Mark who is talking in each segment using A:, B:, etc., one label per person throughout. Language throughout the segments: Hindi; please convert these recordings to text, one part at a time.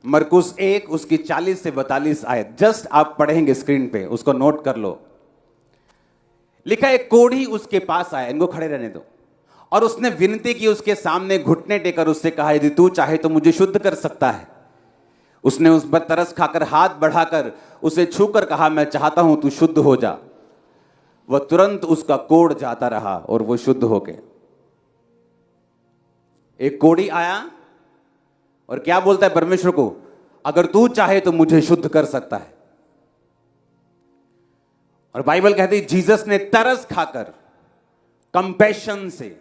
A: मरकुस 1 उसकी 40 से 42 आयत, जस्ट आप पढ़ेंगे स्क्रीन पे, उसको नोट कर लो। लिखा है, कोढ़ी उसके पास आया, इनको खड़े रहने दो, और उसने विनती की, उसके सामने घुटने टेकर उससे कहा, यदि तू चाहे तो मुझे शुद्ध कर सकता है। उसने उस पर तरस खाकर हाथ बढ़ाकर उसे छूकर कहा, मैं चाहता हूं तू शुद्ध हो जा। वह तुरंत उसका कोढ़ जाता रहा और वो शुद्ध हो गया। एक कोढ़ी आया और क्या बोलता है परमेश्वर को, अगर तू चाहे तो मुझे शुद्ध कर सकता है। और बाइबल कहती है जीसस ने तरस खाकर, कंपैशन से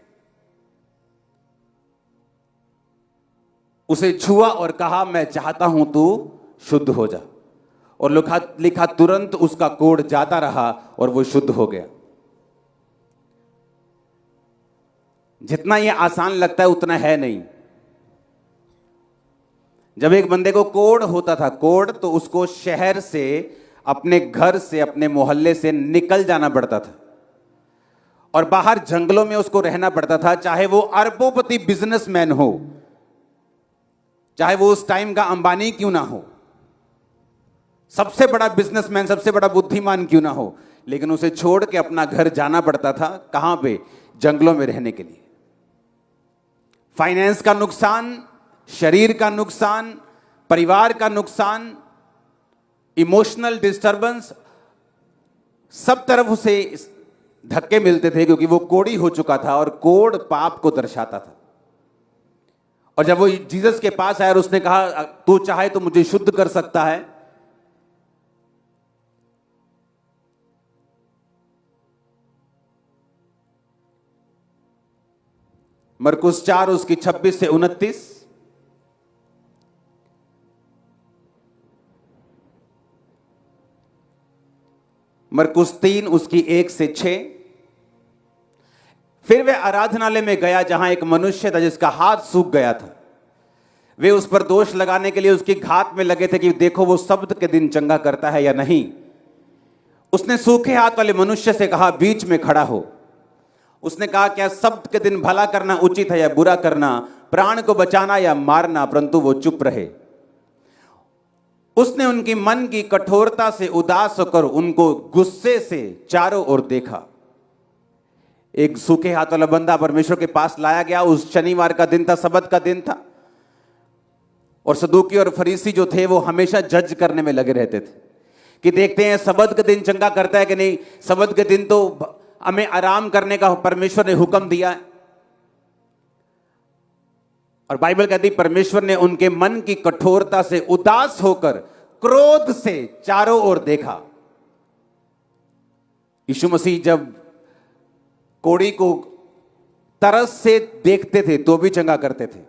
A: उसे छुआ और कहा, मैं चाहता हूं तू शुद्ध हो जा। और लिखा तुरंत उसका कोढ़ जाता रहा और वो शुद्ध हो गया। जितना ये आसान लगता है उतना है नहीं। जब एक बंदे को कोढ़ होता था, कोढ़, तो उसको शहर से, अपने घर से, अपने मोहल्ले से निकल जाना पड़ता था और बाहर जंगलों में उसको रहना पड़ता था। चाहे वो अरबोपति बिजनेसमैन हो, चाहे वो उस टाइम का अंबानी क्यों ना हो, सबसे बड़ा बिजनेसमैन, सबसे बड़ा बुद्धिमान क्यों ना हो, लेकिन उसे छोड़ के अपना घर जाना पड़ता था। कहां पे? जंगलों में रहने के लिए। फाइनेंस का नुकसान, शरीर का नुकसान, परिवार का नुकसान, इमोशनल डिस्टर्बेंस, सब तरफ उसे धक्के मिलते थे, क्योंकि वो कोढ़ी हो चुका था और कोढ़ पाप को दर्शाता था। और जब वो जीसस के पास आया और उसने कहा, तू चाहे तो मुझे शुद्ध कर सकता है, मरकुस 4 उसकी 26 से 29, मरकुस 3 उसकी 1 से 6। फिर वह आराधनालय में गया जहां एक मनुष्य था जिसका हाथ सूख गया था। वे उस पर दोष लगाने के लिए उसकी घात में लगे थे कि देखो वो सब्त के दिन चंगा करता है या नहीं। उसने सूखे हाथ वाले मनुष्य से कहा, बीच में खड़ा हो। उसने कहा, क्या सब्त के दिन भला करना उचित है या बुरा करना, प्राण को बचाना या मारना? परंतु वो चुप रहे। उसने उनकी मन की कठोरता से उदास होकर उनको गुस्से से चारों ओर देखा। एक सूखे हाथ वाला बंदा परमेश्वर के पास लाया गया। उस शनिवार का दिन था, सब्त का दिन था, और सदूकी और फरीसी जो थे वो हमेशा जज करने में लगे रहते थे कि देखते हैं सब्त के दिन चंगा करता है कि नहीं, सब्त के दिन तो हमें आराम करने का परमेश्वर ने हुक्म दिया है। और बाइबल कहती परमेश्वर ने उनके मन की कठोरता से उदास होकर क्रोध से चारों ओर देखा। यीशु मसीह जब कोढ़ी को तरस से देखते थे तो भी चंगा करते थे।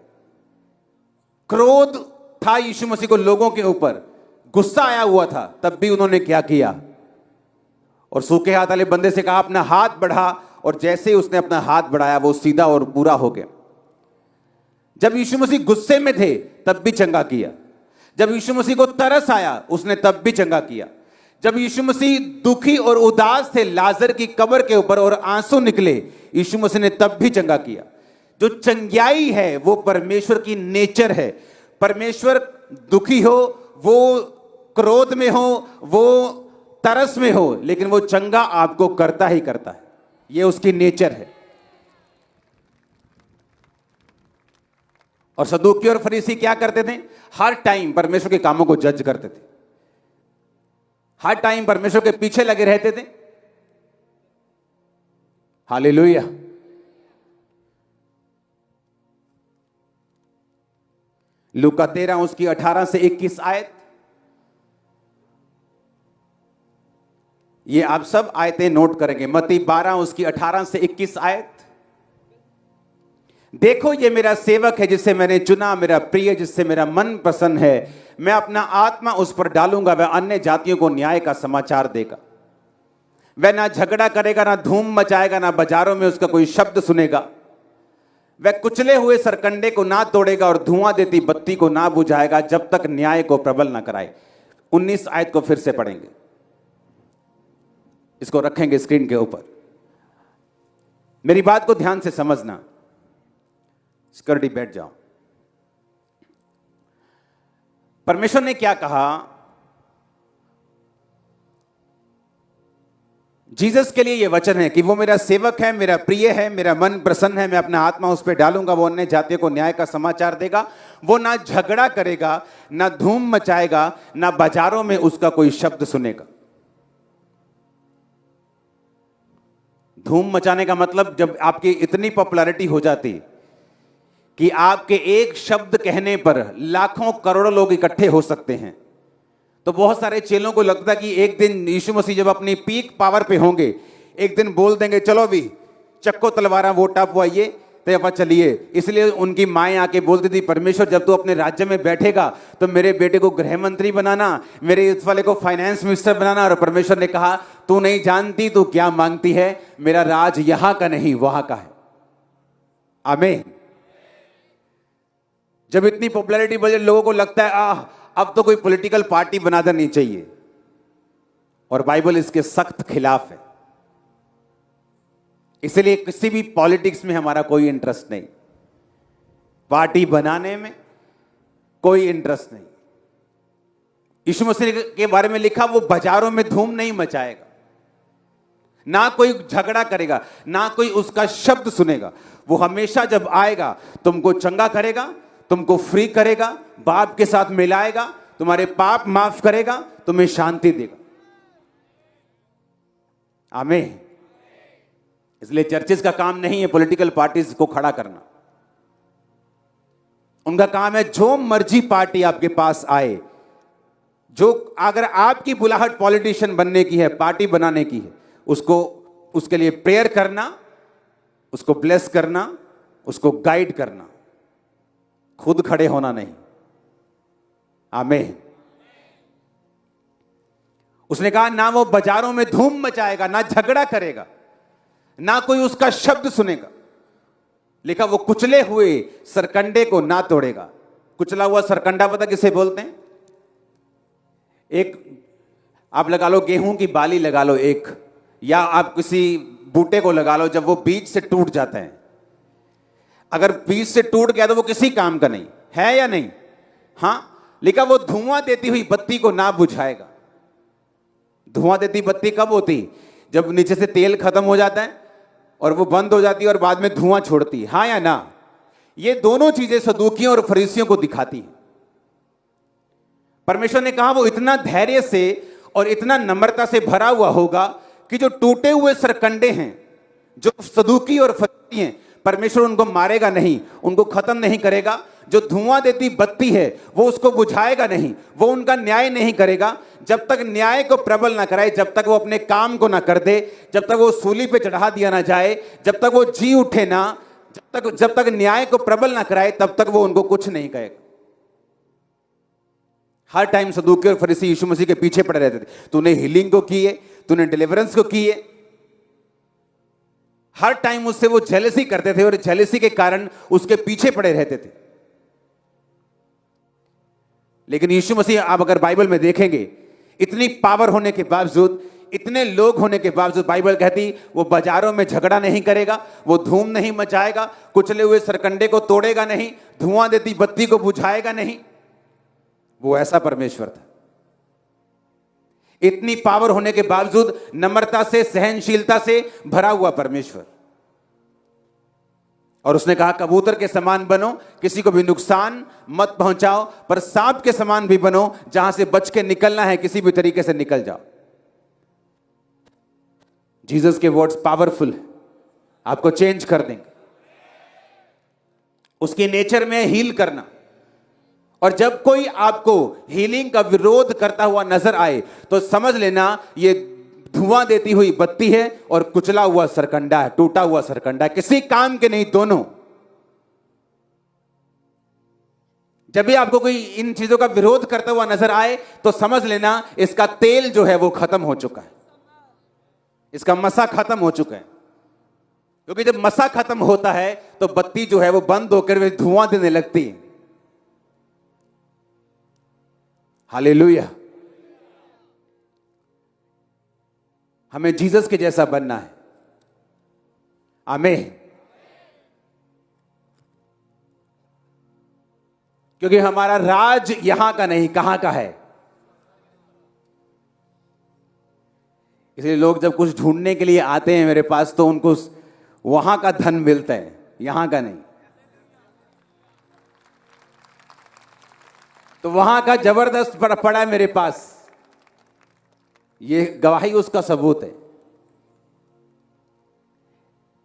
A: क्रोध था यीशु मसीह को लोगों के ऊपर, गुस्सा आया हुआ था, तब भी उन्होंने क्या किया? और सूखे हाथ वाले बंदे से कहा, अपना हाथ बढ़ा, और जैसे ही उसने अपना हाथ बढ़ाया वो सीधा और पूरा हो गया। जब यीशु मसीह गुस्से में थे तब भी चंगा किया। जब यीशु मसीह को तरस आया उसने तब भी चंगा किया। जब यीशु मसीह दुखी और उदास थे लाजर की कब्र के ऊपर और आंसू निकले, यीशु मसीह ने तब भी चंगा किया। जो चंगाई है वो परमेश्वर की नेचर है। परमेश्वर दुखी हो, वो क्रोध में हो, वो तरस में हो, लेकिन वो चंगा आपको करता ही करता है। ये उसकी नेचर है। और सदूकी और फरीसी क्या करते थे? हर टाइम परमेश्वर के कामों को जज करते थे, हर टाइम परमेश्वर के पीछे लगे रहते थे। हालेलुया। लूका 13 उसकी 18 से 21 आयत। ये आप सब आयतें नोट करेंगे। मत्ती 12 उसकी 18 से 21 आयत। देखो ये मेरा सेवक है जिसे मैंने चुना, मेरा प्रिय जिससे मेरा मन प्रसन्न है। मैं अपना आत्मा उस पर डालूंगा, वह अन्य जातियों को न्याय का समाचार देगा। वह ना झगड़ा करेगा, ना धूम मचाएगा, ना बाजारों में उसका कोई शब्द सुनेगा। वह कुचले हुए सरकंडे को ना तोड़ेगा और धुआं देती बत्ती को ना बुझाएगा, जब तक न्याय को प्रबल ना कराए। 19 आयत को फिर से पढ़ेंगे, इसको रखेंगे स्क्रीन के ऊपर। मेरी बात को ध्यान से समझना। सिक्योरिटी बैठ जाओ। परमेश्वर ने क्या कहा? जीसस के लिए यह वचन है कि वो मेरा सेवक है, मेरा प्रिय है, मेरा मन प्रसन्न है, मैं अपना आत्मा उस पर डालूंगा, वो अन्य जातियों को न्याय का समाचार देगा। वो ना झगड़ा करेगा, ना धूम मचाएगा, ना बाजारों में उसका कोई शब्द सुनेगा। धूम मचाने का मतलब जब आपकी इतनी पॉपुलैरिटी हो जाती कि आपके एक शब्द कहने पर लाखों करोड़ों लोग इकट्ठे हो सकते हैं, तो बहुत सारे चेलों को लगता कि एक दिन यीशु मसीह जब अपनी पीक पावर पे होंगे, एक दिन बोल देंगे चलो भी चक्को तलवारा वोट आप आइए तो आप चलिए। इसलिए उनकी माएँ आके बोलती थी, परमेश्वर जब तू अपने राज्य में बैठेगा तो मेरे बेटे को गृह मंत्री बनाना, मेरे इस वाले को फाइनेंस मिनिस्टर बनाना। और परमेश्वर ने कहा, तू नहीं जानती तू क्या मांगती है, मेरा राज यहां का नहीं वहां का है। आमीन। जब इतनी पॉपुलैरिटी बढ़, लोगों को लगता है अब तो कोई पॉलिटिकल पार्टी बना देनी चाहिए, और बाइबल इसके सख्त खिलाफ है। इसलिए किसी भी पॉलिटिक्स में हमारा कोई इंटरेस्ट नहीं, पार्टी बनाने में कोई इंटरेस्ट नहीं। यीशु मसीह के बारे में लिखा, वो बाजारों में धूम नहीं मचाएगा, ना कोई झगड़ा करेगा, ना कोई उसका शब्द सुनेगा। वो हमेशा जब आएगा तुमको चंगा करेगा, तुमको फ्री करेगा, बाप के साथ मिलाएगा, तुम्हारे पाप माफ करेगा, तुम्हें शांति देगा। आमीन। इसलिए चर्चेस का काम नहीं है पॉलिटिकल पार्टीज को खड़ा करना। उनका काम है जो मर्जी पार्टी आपके पास आए, जो अगर आपकी बुलाहट पॉलिटिशियन बनने की है, पार्टी बनाने की है, उसको उसके लिए प्रेयर करना, उसको ब्लेस करना, उसको गाइड करना, खुद खड़े होना नहीं। आमीन। उसने कहा ना वो बाजारों में धूम मचाएगा, ना झगड़ा करेगा, ना कोई उसका शब्द सुनेगा। लिखा वो कुचले हुए सरकंडे को ना तोड़ेगा। कुचला हुआ सरकंडा पता किसे बोलते हैं? एक आप लगा लो गेहूं की बाली लगा लो एक, या आप किसी बूटे को लगा लो, जब वो बीज से टूट जाते हैं, अगर बीज से टूट गया तो वो किसी काम का नहीं है, या नहीं? हां, लिखा वो धुआं देती हुई बत्ती को ना बुझाएगा। धुआं देती बत्ती कब होती? जब नीचे से तेल खत्म हो जाता है और वो बंद हो जाती है और बाद में धुआं छोड़ती है, हां या ना? ये दोनों चीजें सदूकियों और फरीसियों को दिखाती हैं। परमेश्वर ने कहा वो इतना धैर्य से और इतना नम्रता से भरा हुआ होगा कि जो टूटे हुए सरकंडे हैं, जो सदूकी और फरीसी हैं, परमेश्वर उनको मारेगा नहीं, उनको खत्म नहीं करेगा। जो धुआं देती बत्ती है वो उसको बुझाएगा नहीं, वो उनका न्याय नहीं करेगा। जब तक न्याय को प्रबल ना कराए, जब तक वो अपने काम को ना कर दे, जब तक वो सूली पे चढ़ा दिया ना जाए, जब तक वो जी उठे ना, जब तक न्याय को प्रबल ना कराए, तब तक वो उनको कुछ नहीं कहेगा। हर टाइम सदूकी और फरीसी यीशु मसीह के पीछे पड़े रहते थे। तूने हीलिंग को की है, तूने डिलीवरेंस को की है। हर टाइम उससे वो जेलसी करते थे और जेलसी के कारण उसके पीछे पड़े रहते थे। लेकिन यीशु मसीह, आप अगर बाइबल में देखेंगे, इतनी पावर होने के बावजूद, इतने लोग होने के बावजूद, बाइबल कहती वो बाजारों में झगड़ा नहीं करेगा, वो धूम नहीं मचाएगा, कुचले हुए सरकंडे को तोड़ेगा नहीं, धुआं देती बत्ती को बुझाएगा नहीं। वो ऐसा परमेश्वर था। इतनी पावर होने के बावजूद नम्रता से, सहनशीलता से भरा हुआ परमेश्वर। और उसने कहा कबूतर के समान बनो, किसी को भी नुकसान मत पहुंचाओ, पर सांप के समान भी बनो, जहां से बच के निकलना है किसी भी तरीके से निकल जाओ। जीसस के वर्ड्स पावरफुल है, आपको चेंज कर देंगे। उसके नेचर में हील करना। और जब कोई आपको हीलिंग का विरोध करता हुआ नजर आए तो समझ लेना ये धुआं देती हुई बत्ती है और कुचला हुआ सरकंडा है, टूटा हुआ सरकंडा है, किसी काम के नहीं दोनों। जब भी आपको कोई इन चीजों का विरोध करता हुआ नजर आए तो समझ लेना इसका तेल जो है वो खत्म हो चुका है, इसका मसा खत्म हो चुका है। क्योंकि जब मसा खत्म होता है तो बत्ती जो है वो बंद होकर धुआं देने लगती है। हालेलुया। हमें जीसस के जैसा बनना है। आमीन। क्योंकि हमारा राज यहां का नहीं, कहां का है। इसलिए लोग जब कुछ ढूंढने के लिए आते हैं मेरे पास, तो उनको वहां का धन मिलता है, यहां का नहीं। तो वहां का जबरदस्त पड़ा है मेरे पास, ये गवाही उसका सबूत है।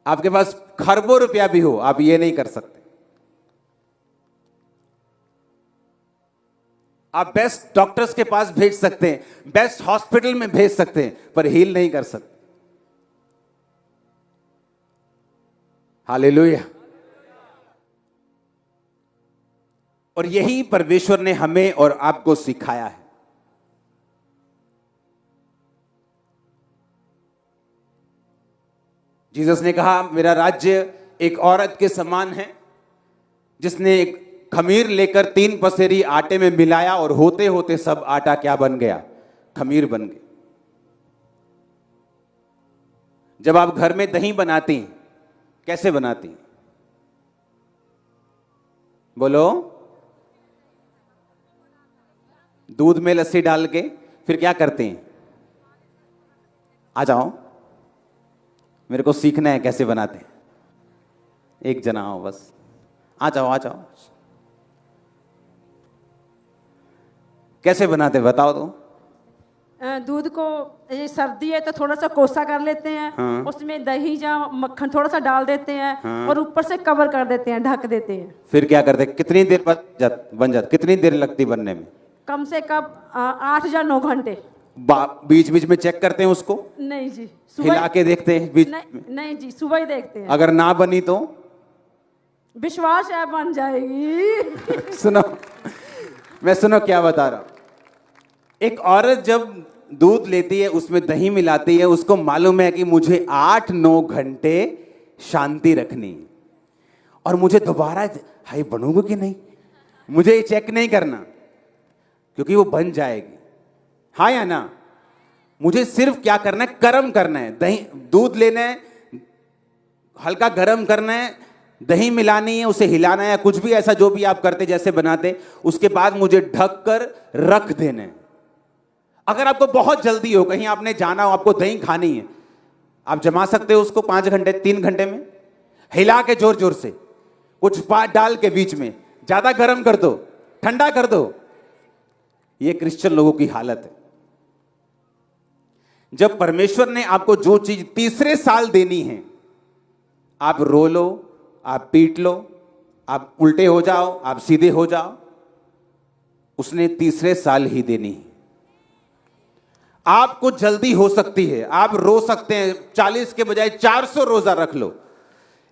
A: आपके पास खरबों रुपया भी हो, आप ये नहीं कर सकते। आप बेस्ट डॉक्टर्स के पास भेज सकते हैं, बेस्ट हॉस्पिटल में भेज सकते हैं, पर हील नहीं कर सकते। हालेलुया। और यही परमेश्वर ने हमें और आपको सिखाया है। जीसस ने कहा, मेरा राज्य एक औरत के समान है जिसने एक खमीर लेकर 3 पसेरी आटे में मिलाया और होते होते सब आटा क्या बन गया? खमीर बन गया। जब आप घर में दही बनाती हैं, कैसे बनाती हैं? बोलो। दूध में लस्सी डाल के फिर क्या करते हैं? आ जाओ, मेरे को सीखना है कैसे बनाते हैं। एक जना आओ बस, आ जाओ आ जाओ। कैसे बनाते बताओ तो।
B: दूध को, ये सर्दी है तो थोड़ा सा कोसा कर लेते हैं।
A: हाँ।
B: उसमें दही या मक्खन थोड़ा सा डाल देते हैं।
A: हाँ।
B: और ऊपर से कवर कर देते हैं, ढक देते हैं।
A: फिर क्या करते हैं? कितनी देर बन जाता? कितनी देर लगती बनने में?
B: कम से कम 8 या 9 घंटे।
A: बीच बीच में चेक करते हैं उसको?
B: नहीं जी,
A: हिला के देखते हैं बीच?
B: नहीं जी, सुबह ही देखते हैं।
A: अगर ना बनी तो?
B: विश्वास है बन जाएगी।
A: सुनो, मैं सुनो क्या बता रहा हूं। एक औरत जब दूध लेती है, उसमें दही मिलाती है, उसको मालूम है कि मुझे 8-9 घंटे शांति रखनी है और मुझे दोबारा हाय बनूंगी कि नहीं, मुझे ये चेक नहीं करना, क्योंकि वो बन जाएगी। हाँ या ना? मुझे सिर्फ क्या करना है? गर्म करना है। दही, दूध लेना है, हल्का गर्म करना है, दही मिलानी है, उसे हिलाना है, कुछ भी ऐसा जो भी आप करते जैसे बनाते, उसके बाद मुझे ढक कर रख देना है। अगर आपको बहुत जल्दी हो, कहीं आपने जाना हो, आपको दही खानी है, आप जमा सकते हो उसको 5 घंटे 3 घंटे में, हिला के जोर जोर से, कुछ बात डाल के बीच में, ज्यादा गर्म कर दो, ठंडा कर दो। ये क्रिश्चियन लोगों की हालत है। जब परमेश्वर ने आपको जो चीज तीसरे साल देनी है, आप रो लो, आप पीट लो, आप उल्टे हो जाओ, आप सीधे हो जाओ, उसने तीसरे साल ही देनी है। आपको जल्दी हो सकती है, आप रो सकते हैं, 40 के बजाय 400 रोजा रख लो,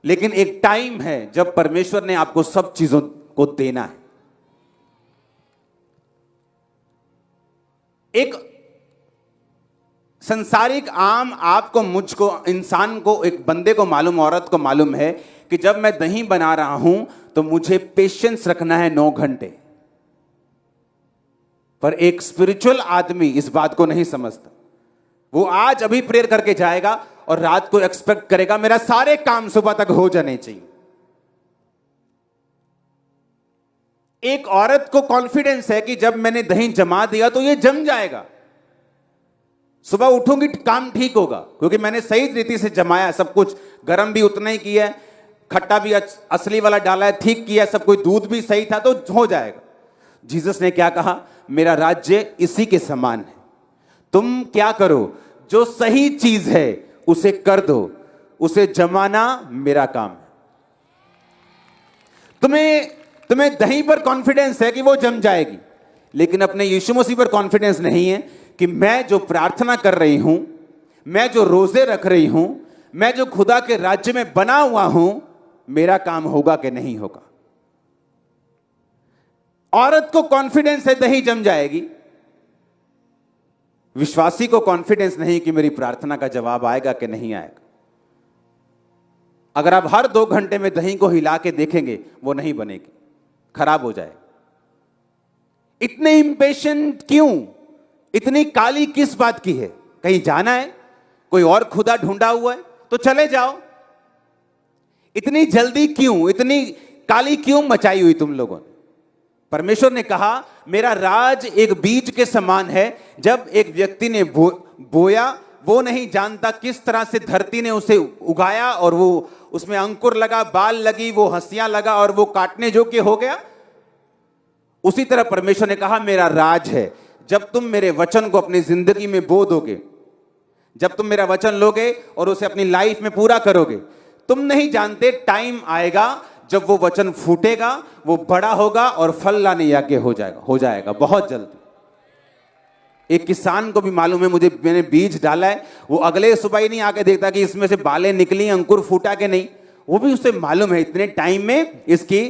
A: लेकिन एक टाइम है जब परमेश्वर ने आपको सब चीजों को देना है। एक संसारिक आम आपको, मुझको, इंसान को, एक बंदे को मालूम, औरत को मालूम है कि जब मैं दही बना रहा हूं तो मुझे पेशेंस रखना है 9 घंटे। पर एक स्पिरिचुअल आदमी इस बात को नहीं समझता। वो आज अभी प्रेयर करके जाएगा और रात को एक्सपेक्ट करेगा मेरा सारे काम सुबह तक हो जाने चाहिए। एक औरत को कॉन्फिडेंस है कि जब मैंने दही जमा दिया तो ये जम जाएगा, सुबह उठूंगी काम ठीक होगा, क्योंकि मैंने सही रीति से जमाया, सब कुछ गर्म भी उतना ही किया है, खट्टा भी असली वाला डाला है, ठीक किया, सब कुछ दूध भी सही था, तो हो जाएगा। जीसस ने क्या कहा? मेरा राज्य इसी के समान है। तुम क्या करो? जो सही चीज है उसे कर दो, उसे जमाना मेरा काम है। तुम्हें दही पर कॉन्फिडेंस है कि वो जम जाएगी, लेकिन अपने यीशु मसीह पर कॉन्फिडेंस नहीं है कि मैं जो प्रार्थना कर रही हूं, मैं जो रोजे रख रही हूं, मैं जो खुदा के राज्य में बना हुआ हूं, मेरा काम होगा कि नहीं होगा। औरत को कॉन्फिडेंस है दही जम जाएगी, विश्वासी को कॉन्फिडेंस नहीं कि मेरी प्रार्थना का जवाब आएगा कि नहीं आएगा। अगर आप हर 2 घंटे में दही को हिला के देखेंगे, वो नहीं बनेगी, खराब हो जाएगा। इतने इंपेशेंट क्यों? इतनी काली किस बात की है? कहीं जाना है, कोई और खुदा ढूंढा हुआ है तो चले जाओ। इतनी जल्दी क्यों, इतनी काली क्यों मचाई हुई तुम लोगों ने? परमेश्वर ने कहा मेरा राज एक बीज के समान है। जब एक व्यक्ति ने बोया, वो नहीं जानता किस तरह से धरती ने उसे उगाया और वो उसमें अंकुर लगा, बाल लगी, वो हंसियां लगा और वो काटने योग्य हो गया। उसी तरह परमेश्वर ने कहा मेरा राज है। जब तुम मेरे वचन को अपनी जिंदगी में बो दोगे, जब तुम मेरा वचन लोगे और उसे अपनी लाइफ में पूरा करोगे, तुम नहीं जानते टाइम आएगा जब वो वचन फूटेगा, वो बड़ा होगा और फल लाने योग्य हो जाएगा बहुत जल्दी। एक किसान को भी मालूम है, मैंने बीज डाला है, वो अगले सुबह ही नहीं आके देखता कि इसमें से बालें निकली, अंकुर फूटा के नहीं। वो भी उसे मालूम है इतने टाइम में इसकी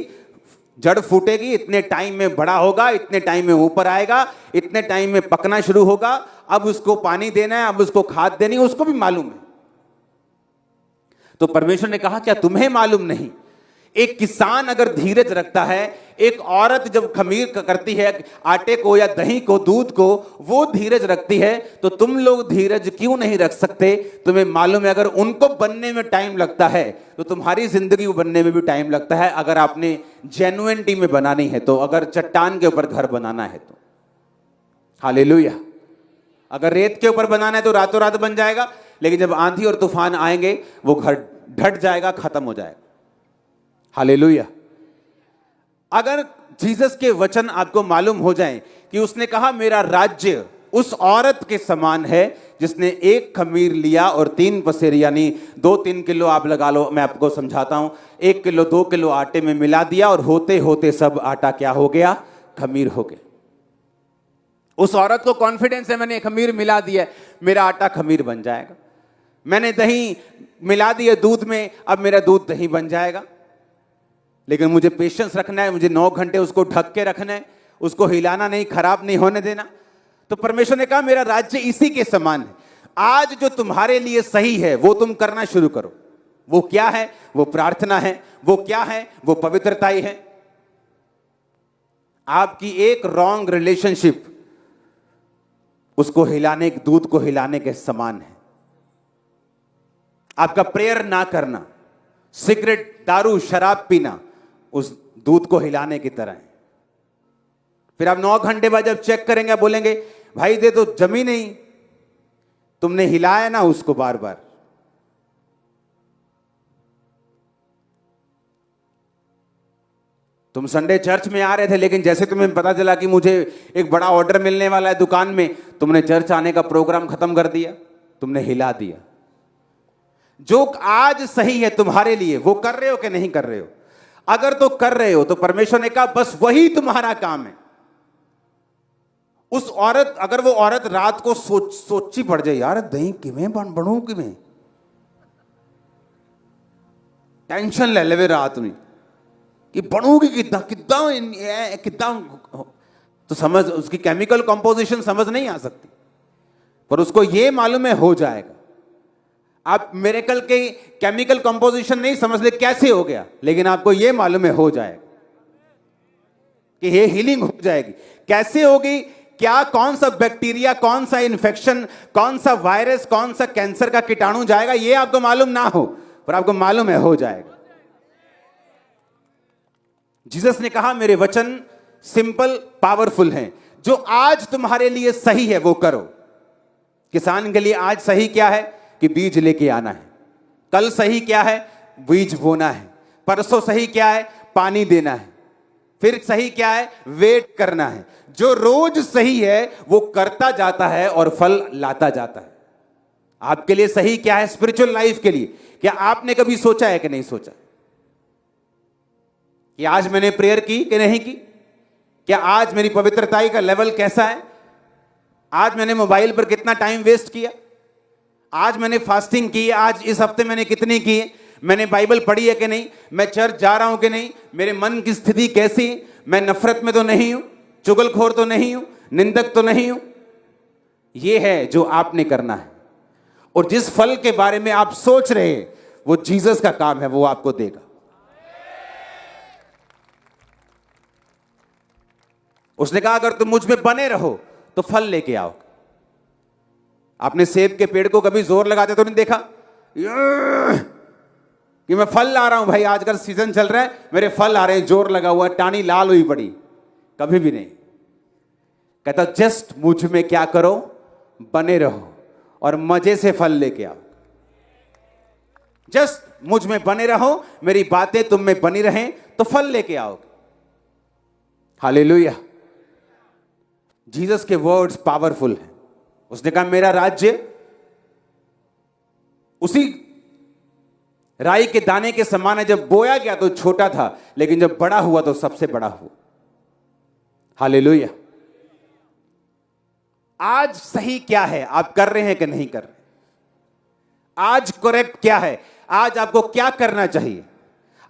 A: जड़ फूटेगी, इतने टाइम में बड़ा होगा, इतने टाइम में ऊपर आएगा, इतने टाइम में पकना शुरू होगा, अब उसको पानी देना है, अब उसको खाद देनी है, उसको भी मालूम है। तो परमेश्वर ने कहा क्या तुम्हें मालूम नहीं? एक किसान अगर धीरज रखता है, एक औरत जब खमीर करती है आटे को या दही को, दूध को, वो धीरज रखती है, तो तुम लोग धीरज क्यों नहीं रख सकते? तुम्हें मालूम है अगर उनको बनने में टाइम लगता है तो तुम्हारी जिंदगी बनने में भी टाइम लगता है, अगर आपने जेन्युइनिटी में बनानी है तो, अगर चट्टान के ऊपर घर बनाना है तो। हालेलुया। अगर रेत के ऊपर बनाना है तो रातों रात बन जाएगा, लेकिन जब आंधी और तूफान आएंगे वो घर ढट जाएगा, खत्म हो जाएगा। हालेलुया। अगर जीसस के वचन आपको मालूम हो जाएं कि उसने कहा मेरा राज्य उस औरत के समान है जिसने एक खमीर लिया और 3 पसेर यानी 2-3 किलो आप लगा लो, मैं आपको समझाता हूं, 1 किलो 2 किलो आटे में मिला दिया और होते होते सब आटा क्या हो गया? खमीर हो गया। उस औरत को कॉन्फिडेंस है मैंने खमीर मिला दिया, मेरा आटा खमीर बन जाएगा। मैंने दही मिला दिया दूध में, अब मेरा दूध दही बन जाएगा। लेकिन मुझे पेशेंस रखना है, मुझे 9 घंटे उसको ढक के रखना है, उसको हिलाना नहीं, खराब नहीं होने देना। तो परमेश्वर ने कहा मेरा राज्य इसी के समान है। आज जो तुम्हारे लिए सही है वो तुम करना शुरू करो। वो क्या है? वो प्रार्थना है। वो क्या है? वो पवित्रता ही है। आपकी एक रॉन्ग रिलेशनशिप उसको हिलाने, दूध को हिलाने के समान है। आपका प्रेयर ना करना, सिगरेट, दारू, शराब पीना उस दूध को हिलाने की तरह है। फिर आप 9 घंटे बाद जब चेक करेंगे बोलेंगे भाई दे तो जमी नहीं, तुमने हिलाया ना उसको बार बार। तुम संडे चर्च में आ रहे थे, लेकिन जैसे तुम्हें पता चला कि मुझे एक बड़ा ऑर्डर मिलने वाला है दुकान में, तुमने चर्च आने का प्रोग्राम खत्म कर दिया, तुमने हिला दिया। जो आज सही है तुम्हारे लिए वो कर रहे हो कि नहीं कर रहे हो? अगर तो कर रहे हो तो परमेश्वर ने कहा बस वही तुम्हारा काम है। उस औरत, अगर वो औरत रात को सोची पड़ जाए यार दही किवें बनू किवें, टेंशन ले लेवे रात में कि बनूगी कितना कितना, तो समझ उसकी केमिकल कंपोजिशन समझ नहीं आ सकती, पर उसको ये मालूम है हो जाएगा। आप मिरेकल के केमिकल कंपोजिशन नहीं समझ ले कैसे हो गया, लेकिन आपको यह मालूम है हो जाएगा कि ये हीलिंग हो जाएगी। कैसे होगी? क्या, कौन सा बैक्टीरिया, कौन सा इन्फेक्शन, कौन सा वायरस, कौन सा कैंसर का कीटाणु जाएगा, ये आपको मालूम ना हो, पर आपको मालूम है हो जाएगा। जीसस ने कहा मेरे वचन सिंपल पावरफुल हैं, जो आज तुम्हारे लिए सही है वो करो। किसान के लिए आज सही क्या है? कि बीज लेके आना है। कल सही क्या है? बीज बोना है। परसों सही क्या है? पानी देना है। फिर सही क्या है? वेट करना है। जो रोज सही है वो करता जाता है और फल लाता जाता है। आपके लिए सही क्या है स्पिरिचुअल लाइफ के लिए? क्या आपने कभी सोचा है कि नहीं सोचा कि आज मैंने प्रेयर की कि नहीं की? क्या आज मेरी पवित्रताई का लेवल कैसा है? आज मैंने मोबाइल पर कितना टाइम वेस्ट किया? आज मैंने फास्टिंग की? आज इस हफ्ते मैंने कितनी की? मैंने बाइबल पढ़ी है कि नहीं? मैं चर्च जा रहा हूं कि नहीं? मेरे मन की स्थिति कैसी? मैं नफरत में तो नहीं हूं, चुगलखोर तो नहीं हूं, निंदक तो नहीं हूं। यह है जो आपने करना है। और जिस फल के बारे में आप सोच रहे हैं वो जीसस का काम है, वो आपको देगा। उसने कहा अगर तुम मुझ में बने रहो तो फल लेके आओ। आपने सेब के पेड़ को कभी जोर लगाते तो नहीं देखा कि मैं फल ला रहा हूं भाई, आजकल सीजन चल रहा है, मेरे फल आ रहे हैं, जोर लगा हुआ, टानी लाल हुई पड़ी। कभी भी नहीं। कहता जस्ट मुझ में क्या करो, बने रहो और मजे से फल लेके आओ। जस्ट मुझ में बने रहो, मेरी बातें तुम में बनी रहें तो फल लेके आओगे। हालेलुया। जीसस के वर्ड्स पावरफुल हैं। उसने कहा मेरा राज्य उसी राई के दाने के समान है, जब बोया गया तो छोटा था, लेकिन जब बड़ा हुआ तो सबसे बड़ा हुआ। हालेलुया। आज सही क्या है, आप कर रहे हैं कि नहीं कर रहे? आज करेक्ट क्या है, आज आपको क्या करना चाहिए?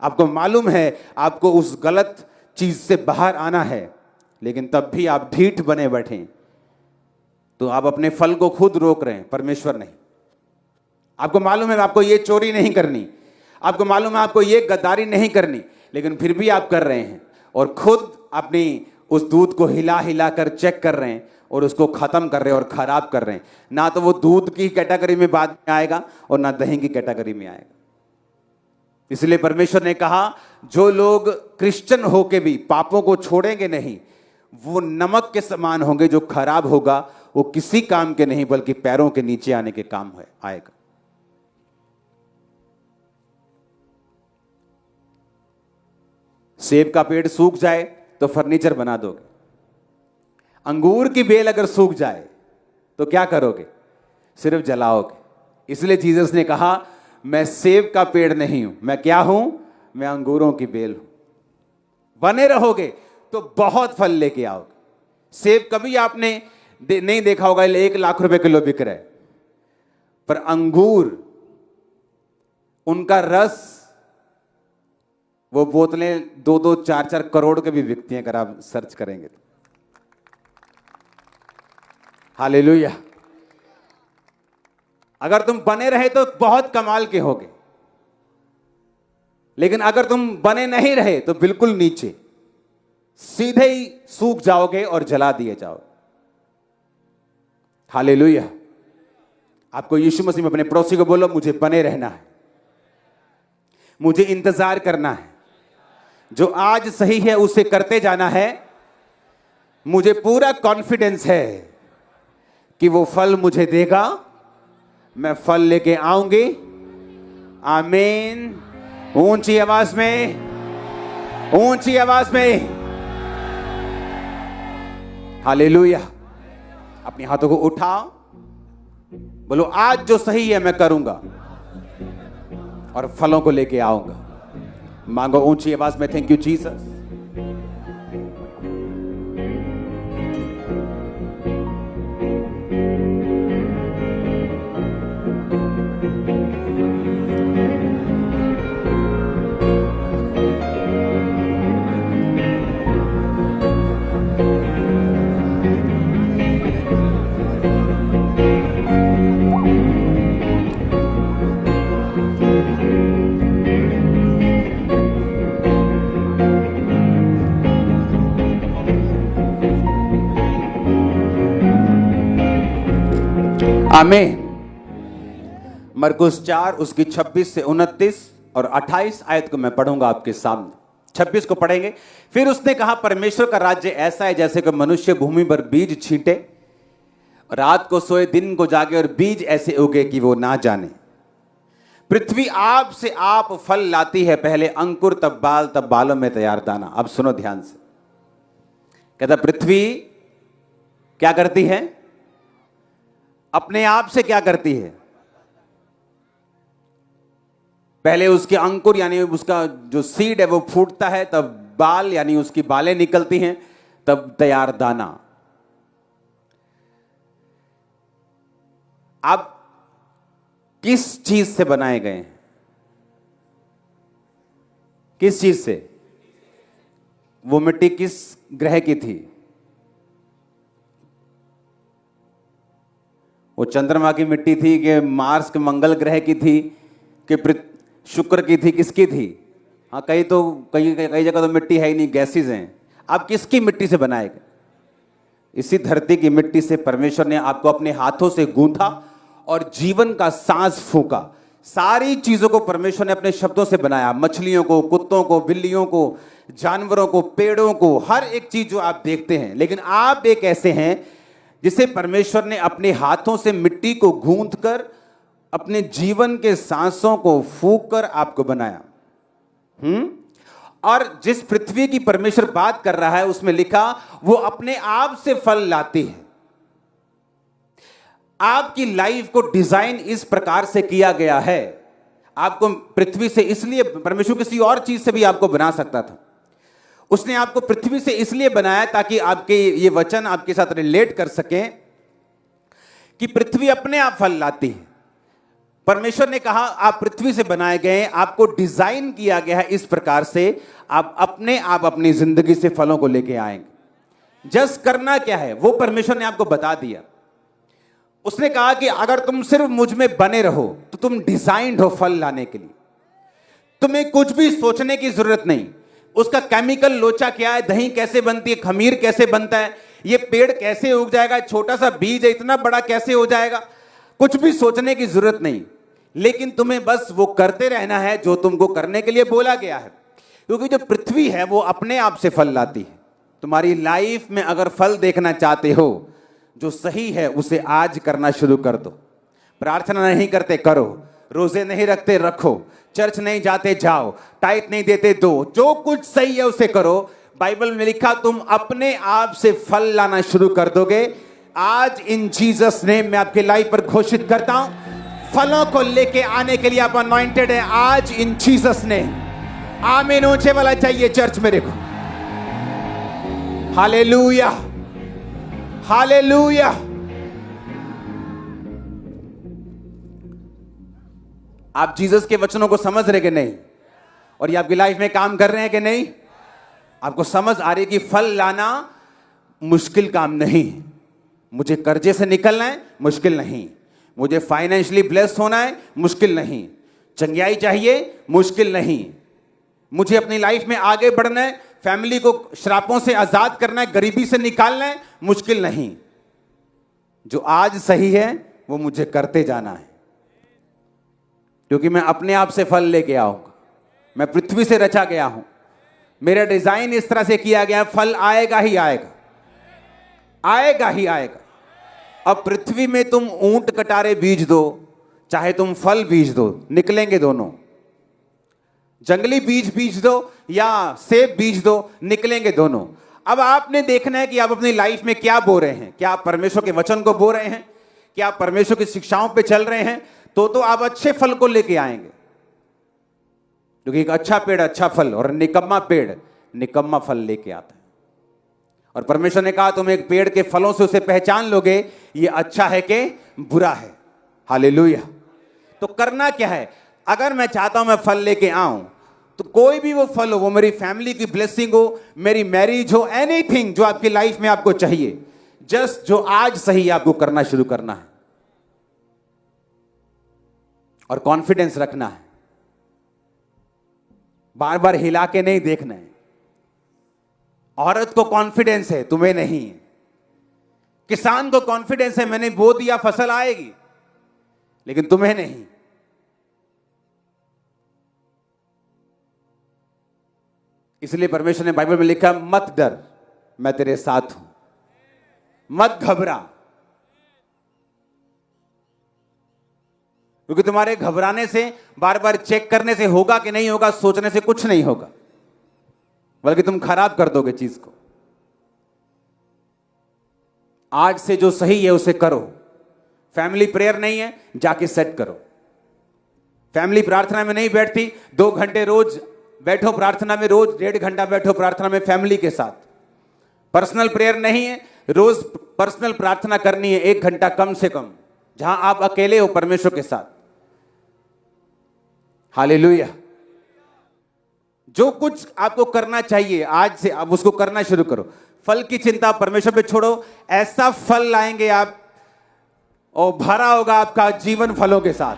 A: आपको मालूम है आपको उस गलत चीज से बाहर आना है, लेकिन तब भी आप ढीठ बने बैठे, तो आप अपने फल को खुद रोक रहे हैं, परमेश्वर नहीं। आपको मालूम है आपको ये चोरी नहीं करनी, आपको मालूम है आपको ये गद्दारी नहीं करनी, लेकिन फिर भी आप कर रहे हैं और खुद अपनी उस दूध को हिला हिला कर चेक कर रहे हैं और उसको खत्म कर रहे हैं और खराब कर रहे हैं। ना तो वो दूध की कैटेगरी में बाद में आएगा और ना दही की कैटेगरी में आएगा। इसलिए परमेश्वर ने कहा जो लोग क्रिश्चियन होके भी पापों को छोड़ेंगे नहीं, वो नमक के समान होंगे, जो खराब होगा वो किसी काम के नहीं बल्कि पैरों के नीचे आने के काम आएगा। सेब का पेड़ सूख जाए तो फर्नीचर बना दोगे, अंगूर की बेल अगर सूख जाए तो क्या करोगे? सिर्फ जलाओगे। इसलिए जीसस ने कहा मैं सेब का पेड़ नहीं हूं, मैं क्या हूं? मैं अंगूरों की बेल हूं। बने रहोगे तो बहुत फल लेके आओगे। सेब कभी आपने नहीं देखा होगा 1 लाख रुपए किलो बिक रहा है, पर अंगूर, उनका रस, वो बोतलें 2-2, 4-4 करोड़ के भी बिकती हैं अगर आप सर्च करेंगे तो। हालेलुया। अगर तुम बने रहे तो बहुत कमाल के होगे, लेकिन अगर तुम बने नहीं रहे तो बिल्कुल नीचे, सीधे ही सूख जाओगे और जला दिए जाओगे। हालेलुया। आपको यीशु मसीह में अपने पड़ोसी को बोलो मुझे बने रहना है, मुझे इंतजार करना है, जो आज सही है उसे करते जाना है। मुझे पूरा कॉन्फिडेंस है कि वो फल मुझे देगा, मैं फल लेके आऊंगी। आमीन। ऊंची आवाज में, ऊंची आवाज में हालेलुया। अपने हाथों को उठाओ, बोलो आज जो सही है मैं करूंगा और फलों को लेके आऊंगा। मांगो ऊंची आवाज में, थैंक यू जीसस। आमीन। मरकुस 4 उसकी 26 से 29 और 28 आयत को मैं पढ़ूंगा आपके सामने। 26 को पढ़ेंगे। फिर उसने कहा परमेश्वर का राज्य ऐसा है जैसे कि मनुष्य भूमि पर बीज छींटे, रात को सोए दिन को जागे और बीज ऐसे उगे कि वो ना जाने। पृथ्वी आप से आप फल लाती है, पहले अंकुर तब बाल तब बालों में तैयार दाना। अब सुनो ध्यान से। कहता पृथ्वी क्या करती है? अपने आप से क्या करती है? पहले उसके अंकुर यानी उसका जो सीड है वो फूटता है, तब बाल यानी उसकी बालें निकलती हैं, तब तैयार दाना। आप किस चीज से बनाए गए हैं? किस चीज से? वो मिट्टी किस ग्रह की थी? वो चंद्रमा की मिट्टी थी कि मार्स के मंगल ग्रह की थी कि शुक्र की थी? किसकी थी? हाँ, कई जगह तो मिट्टी है ही नहीं, गैसेस हैं। आप किसकी मिट्टी से बनाए गए? इसी धरती की मिट्टी से परमेश्वर ने आपको अपने हाथों से गूंथा और जीवन का सांस फूंका। सारी चीजों को परमेश्वर ने अपने शब्दों से बनाया। मछलियों को, कुत्तों को, बिल्लियों को, जानवरों को, पेड़ों को, हर एक चीज जो आप देखते हैं। लेकिन आप एक ऐसे हैं जिसे परमेश्वर ने अपने हाथों से मिट्टी को गूंथ कर अपने जीवन के सांसों को फूंक कर आपको बनाया। और जिस पृथ्वी की परमेश्वर बात कर रहा है उसमें लिखा वो अपने आप से फल लाती है। आपकी लाइफ को डिजाइन इस प्रकार से किया गया है। आपको पृथ्वी से इसलिए, परमेश्वर किसी और चीज से भी आपको बना सकता था, उसने आपको पृथ्वी से इसलिए बनाया ताकि आपके ये वचन आपके साथ रिलेट कर सकें कि पृथ्वी अपने आप फल लाती है। परमेश्वर ने कहा आप पृथ्वी से बनाए गए हैं, आपको डिजाइन किया गया है इस प्रकार से आप अपने आप अपनी जिंदगी से फलों को लेके आएंगे। जस्ट करना क्या है वो परमेश्वर ने आपको बता दिया। उसने कहा कि अगर तुम सिर्फ मुझ में बने रहो तो तुम डिजाइन्ड हो फल लाने के लिए। तुम्हें कुछ भी सोचने की जरूरत नहीं। उसका केमिकल लोचा क्या है, दही कैसे बनती है, खमीर कैसे बनता है, ये पेड़ कैसे उग जाएगा, छोटा सा बीज है इतना बड़ा कैसे हो जाएगा, कुछ भी सोचने की जरूरत नहीं। लेकिन तुम्हें बस वो करते रहना है जो तुमको करने के लिए बोला गया है, क्योंकि जो पृथ्वी है वो अपने आप से फल लाती है। तुम्हारी लाइफ में अगर फल देखना चाहते हो जो सही है उसे आज करना शुरू कर दो। प्रार्थना नहीं करते करो, रोजे नहीं रखते रखो, चर्च नहीं जाते जाओ, टाइट नहीं देते दो, जो कुछ सही है उसे करो। बाइबल में लिखा तुम अपने आप से फल लाना शुरू कर दोगे। आज इन जीसस नेम में आपके लाइफ पर घोषित करता हूं फलों को लेके आने के लिए आप अनॉइंटेड है आज इन जीसस नेम। आमीन ऊंचे वाला चाहिए चर्च मेरे को। Hallelujah hallelujah. आप जीसस के वचनों को समझ रहे कि नहीं, और ये आपकी लाइफ में काम कर रहे हैं कि नहीं? आपको समझ आ रही है कि फल लाना मुश्किल काम नहीं है। मुझे कर्जे से निकलना है मुश्किल नहीं, मुझे फाइनेंशियली ब्लेस्ड होना है मुश्किल नहीं, चंगियाई चाहिए मुश्किल नहीं, मुझे अपनी लाइफ में आगे बढ़ना है, फैमिली को श्रापों से आजाद करना है, गरीबी से निकालना है मुश्किल नहीं। जो आज सही है वो मुझे करते जाना है, क्योंकि मैं अपने आप से फल लेके आऊंगा। मैं पृथ्वी से रचा गया हूं, मेरा डिजाइन इस तरह से किया गया है, फल आएगा ही आएगा, आएगा ही आएगा। अब पृथ्वी में तुम ऊंट कटारे बीज दो चाहे तुम फल बीज दो, निकलेंगे दोनों। जंगली बीज बीज दो या सेब बीज दो, निकलेंगे दोनों। अब आपने देखना है कि आप अपनी लाइफ में क्या बो रहे हैं। क्या आप परमेश्वर के वचन को बो रहे हैं? क्या आप परमेश्वर की शिक्षाओं पे चल रहे हैं? तो आप अच्छे फल को लेके आएंगे, क्योंकि एक अच्छा पेड़ अच्छा फल और निकम्मा पेड़ निकम्मा फल लेके आता है। और परमेश्वर ने कहा तुम एक पेड़ के फलों से उसे पहचान लोगे ये अच्छा है कि बुरा है। हालेलुया। तो करना क्या है? अगर मैं चाहता हूं मैं फल लेके आऊं तो कोई भी वो फल हो, वो मेरी फैमिली की ब्लेसिंग हो, मेरी मैरिज हो, एनीथिंग जो आपकी लाइफ में आपको चाहिए, जस्ट जो आज सही है आपको करना शुरू करना है और कॉन्फिडेंस रखना है। बार बार हिला के नहीं देखना है। औरत को कॉन्फिडेंस है, तुम्हें नहीं है। किसान को कॉन्फिडेंस है, मैंने बो दिया फसल आएगी, लेकिन तुम्हें नहीं। इसलिए परमेश्वर ने बाइबल में लिखा मत डर, मैं तेरे साथ हूं, मत घबरा। क्योंकि तुम्हारे घबराने से, बार बार चेक करने से होगा कि नहीं होगा, सोचने से कुछ नहीं होगा, बल्कि तुम खराब कर दोगे चीज को। आज से जो सही है उसे करो। फैमिली प्रेयर नहीं है, जाके सेट करो। फैमिली प्रार्थना में नहीं बैठती, 2 घंटे रोज बैठो प्रार्थना में, रोज 1.5 घंटा बैठो प्रार्थना में फैमिली के साथ। पर्सनल प्रेयर नहीं है, रोज पर्सनल प्रार्थना करनी है 1 घंटा कम से कम, जहां आप अकेले हो परमेश्वर के साथ। हालेलुया। जो कुछ आपको करना चाहिए आज से आप उसको करना शुरू करो। फल की चिंता परमेश्वर पे छोड़ो, ऐसा फल लाएंगे आप और भरा होगा आपका जीवन फलों के साथ।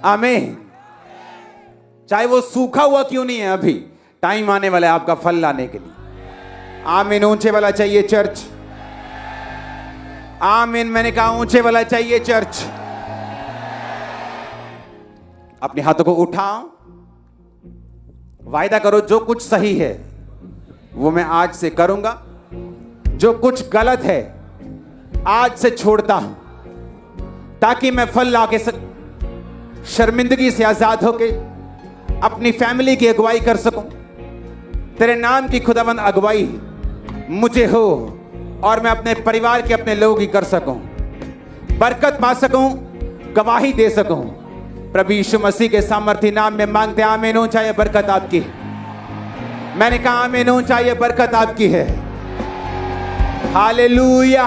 A: आमीन। चाहे वो सूखा हुआ क्यों नहीं है, अभी टाइम आने वाला है आपका फल लाने के लिए। आमीन। ऊंचे वाला चाहिए चर्च। आमीन। मैंने कहा ऊंचे वाला चाहिए चर्च। अपने हाथों को उठाओ, वायदा करो जो कुछ सही है वो मैं आज से करूंगा, जो कुछ गलत है आज से छोड़ता हूं, ताकि मैं फल लाके शर्मिंदगी से आजाद होके अपनी फैमिली की अगुवाई कर सकूं। तेरे नाम की खुदावंद अगुवाई मुझे हो और मैं अपने परिवार के, अपने लोगों की कर सकूं, बरकत पा सकूं, गवाही दे सकूं। प्रभु यीशु मसीह के सामर्थ्य नाम में मांगते हैं, आमीन। हो चाहिए बरकत आपकी। मैंने कहा आमीन, हो चाहिए बरकत आपकी है। हालेलुया।